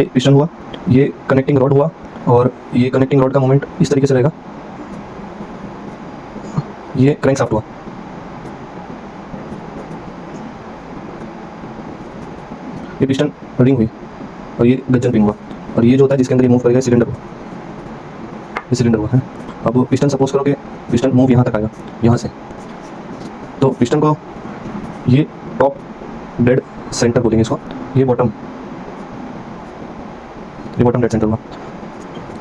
ये पिस्टन हुआ, ये कनेक्टिंग रॉड हुआ और ये कनेक्टिंग रॉड का मूवमेंट इस तरीके से रहेगा। ये क्रैंकशाफ्ट हुआ, ये पिस्टन रिंग हुई और ये गज्जन रिंग हुआ और ये जो होता है जिसके अंदर ये मूव करेगा सिलेंडर हुआ, ये सिलेंडर हुआ है। अब पिस्टन सपोज करो कि पिस्टन मूव यहाँ तक आएगा, यहाँ से, तो पिस्टन को ये टॉप डेड सेंटर बोलेंगे इसको, ये बॉटम डेड सेंटर हुआ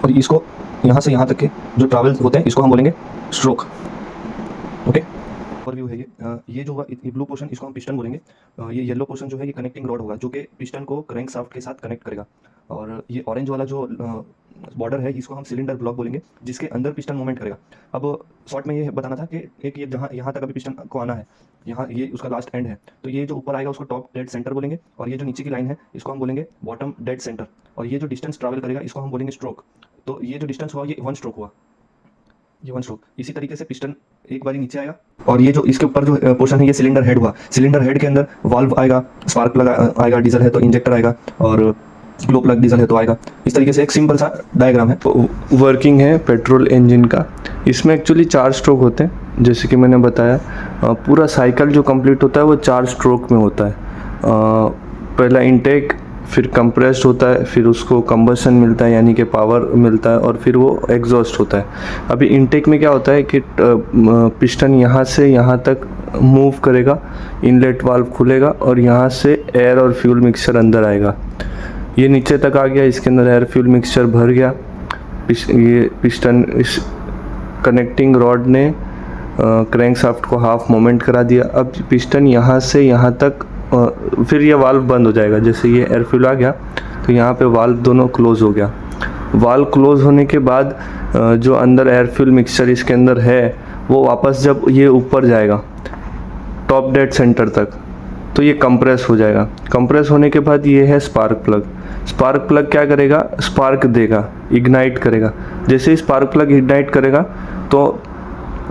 और इसको यहाँ से यहाँ तक के जो ट्रैवल होते हैं इसको हम बोलेंगे स्ट्रोक। ओके, ओवरव्यू है ये जो हुआ ये ब्लू पोर्शन इसको हम पिस्टन बोलेंगे। ये येलो पोर्शन जो है ये कनेक्टिंग रॉड होगा जो कि पिस्टन को क्रैंक शाफ्ट के साथ कनेक्ट करेगा और ये ऑरेंज वाला जो बॉर्डर है इसको हम सिलेंडर ब्लॉक बोलेंगे जिसके अंदर पिस्टन मूवमेंट करेगा। अब शॉर्ट में ये बताना था कि एक ये जहाँ यहाँ तक अभी पिस्टन को आना है, यहाँ ये उसका लास्ट एंड है, तो ये जो ऊपर आएगा उसको टॉप डेड सेंटर बोलेंगे और ये जो नीचे की लाइन है इसको हम बोलेंगे बॉटम डेड सेंटर और ये जो डिस्टेंस ट्रैवल करेगा इसको हम बोलेंगे स्ट्रोक। तो ये जो डिस्टेंस हुआ ये 1 स्ट्रोक हुआ, ये 1 स्ट्रोक। इसी तरीके से पिस्टन एक बारी नीचे आएगा और ये जो इसके ऊपर जो पोर्शन है ये सिलेंडर हेड हुआ। सिलेंडर हेड के अंदर वाल्व आएगा, स्पार्क प्लग आएगा, डीजल है तो इंजेक्टर आएगा और ग्लो प्लग डीजल है तो आएगा। इस तरीके से एक सिंपल सा डायग्राम है। वर्किंग है पेट्रोल इंजन का। इसमें एक्चुअली 4 स्ट्रोक होते हैं जैसे कि मैंने बताया। पूरा साइकिल जो कंप्लीट होता है वो 4 स्ट्रोक में होता है। पहला इनटेक, फिर कंप्रेस्ड होता है, फिर उसको कंबशन मिलता है यानी कि पावर मिलता है और फिर वो एग्जॉस्ट होता है। अभी इनटेक में क्या होता है कि पिस्टन यहाँ से यहाँ तक मूव करेगा, इनलेट वाल्व खुलेगा और यहाँ से एयर और फ्यूल मिक्सचर अंदर आएगा। ये नीचे तक आ गया, इसके अंदर एयर फ्यूल मिक्सचर भर गया। ये पिस्टन इस कनेक्टिंग रॉड ने क्रैंक शाफ्ट को हाफ मोमेंट करा दिया। अब पिस्टन यहाँ से यहाँ तक फिर ये वाल्व बंद हो जाएगा। जैसे ये एयर फ्यूल आ गया तो यहाँ पे वाल्व दोनों क्लोज हो गया। वाल्व क्लोज होने के बाद जो अंदर एयर फ्यूल मिक्सचर इसके अंदर है वो वापस जब ये ऊपर जाएगा टॉप डेड सेंटर तक तो ये कंप्रेस हो जाएगा। कंप्रेस होने के बाद ये है स्पार्क प्लग। स्पार्क प्लग क्या करेगा, स्पार्क देगा, इग्नाइट करेगा। जैसे ही स्पार्क प्लग इग्नाइट करेगा तो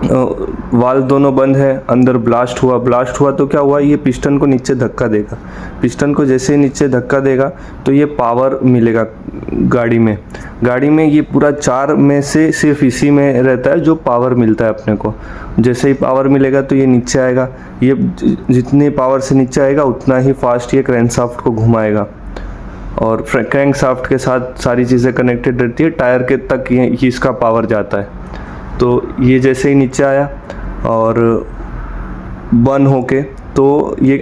वाल्व दोनों बंद है, अंदर ब्लास्ट हुआ। ब्लास्ट हुआ तो क्या हुआ, ये पिस्टन को नीचे धक्का देगा। पिस्टन को जैसे ही नीचे धक्का देगा तो ये पावर मिलेगा गाड़ी में। गाड़ी में ये पूरा 4 में से सिर्फ इसी में रहता है जो पावर मिलता है अपने को। जैसे ही पावर मिलेगा तो ये नीचे आएगा। ये जितनी पावर से नीचे आएगा उतना ही फास्ट ये क्रैंकशाफ्ट को घुमाएगा और क्रैंकशाफ्ट के साथ सारी चीज़ें कनेक्टेड रहती है। टायर के तक ये इसका पावर जाता है। तो ये जैसे ही नीचे आया और बंद होके तो ये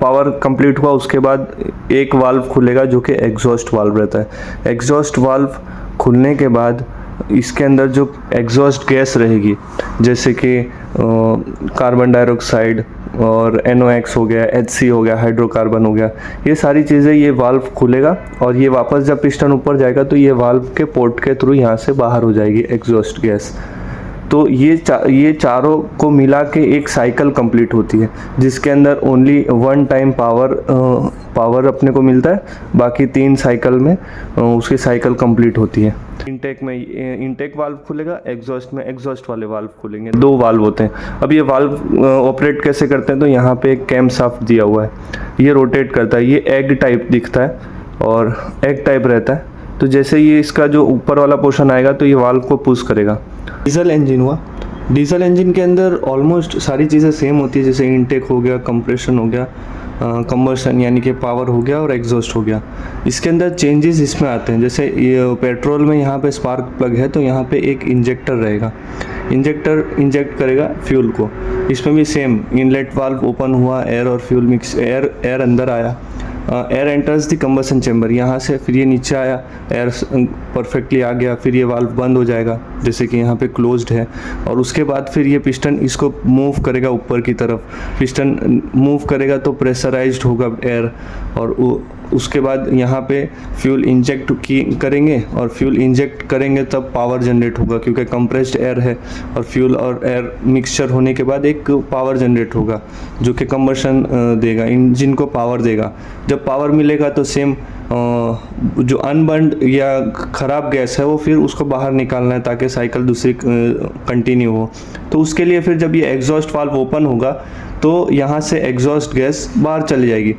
पावर कंप्लीट हुआ। उसके बाद एक वाल्व खुलेगा जो कि एग्जॉस्ट वाल्व रहता है। एग्जॉस्ट वाल्व खुलने के बाद इसके अंदर जो एग्जॉस्ट गैस रहेगी जैसे कि कार्बन डाइऑक्साइड और NOx हो गया, HC हो गया, हाइड्रोकार्बन हो गया, ये सारी चीज़ें ये वाल्व खुलेगा और ये वापस जब पिस्टन ऊपर जाएगा तो ये वाल्व के पोर्ट के थ्रू यहाँ से बाहर हो जाएगी एग्जॉस्ट गैस। तो ये चारों को मिला के एक साइकिल कंप्लीट होती है जिसके अंदर ओनली 1 टाइम पावर अपने को मिलता है। बाकी 3 साइकिल में उसकी साइकिल कंप्लीट होती है। इनटेक में इनटेक वाल्व खुलेगा, एग्जॉस्ट में एग्जॉस्ट वाले वाल्व खुलेंगे। 2 वाल्व होते हैं। अब ये वाल्व ऑपरेट कैसे करते हैं तो यहाँ पे एक कैम शाफ्ट दिया हुआ है, ये रोटेट करता है। ये एग टाइप दिखता है और एग टाइप रहता है। तो जैसे ये इसका जो ऊपर वाला पोर्शन आएगा तो ये वाल्व को पुश करेगा। डीजल इंजन हुआ। डीजल इंजन के अंदर ऑलमोस्ट सारी चीज़ें सेम होती है। जैसे इनटेक हो गया, कंप्रेशन हो गया, कंबशन यानी कि पावर हो गया और एग्जॉस्ट हो गया। इसके अंदर चेंजेस इसमें आते हैं। जैसे ये पेट्रोल में यहाँ पे स्पार्क प्लग है तो यहाँ पे एक इंजेक्टर रहेगा। इंजेक्टर इंजेक्ट करेगा फ्यूल को। इसमें भी सेम, इनलेट वाल्व ओपन हुआ, एयर और फ्यूल मिक्स, एयर अंदर आया, air enters the combustion chamber. यहाँ से फिर ये नीचे आया, एयर परफेक्टली आ गया, फिर ये वाल्व बंद हो जाएगा जैसे कि यहाँ पे क्लोज्ड है। और उसके बाद फिर ये पिस्टन इसको मूव करेगा ऊपर की तरफ। पिस्टन मूव करेगा तो प्रेशराइज्ड होगा एयर और उसके बाद यहाँ पे फ्यूल इंजेक्ट करेंगे और फ्यूल इंजेक्ट करेंगे तब पावर जनरेट होगा क्योंकि कंप्रेस्ड एयर है और फ्यूल और एयर मिक्सचर होने के बाद एक पावर जनरेट होगा जो कि कंबशन देगा, इंजन को पावर देगा। जब पावर मिलेगा तो सेम जो अनबर्न्ड या ख़राब गैस है वो फिर उसको बाहर निकालना है ताकि साइकिल दूसरी कंटिन्यू हो। तो उसके लिए फिर जब ये एग्जॉस्ट वाल्व ओपन होगा तो यहाँ से एग्जॉस्ट गैस बाहर चली जाएगी।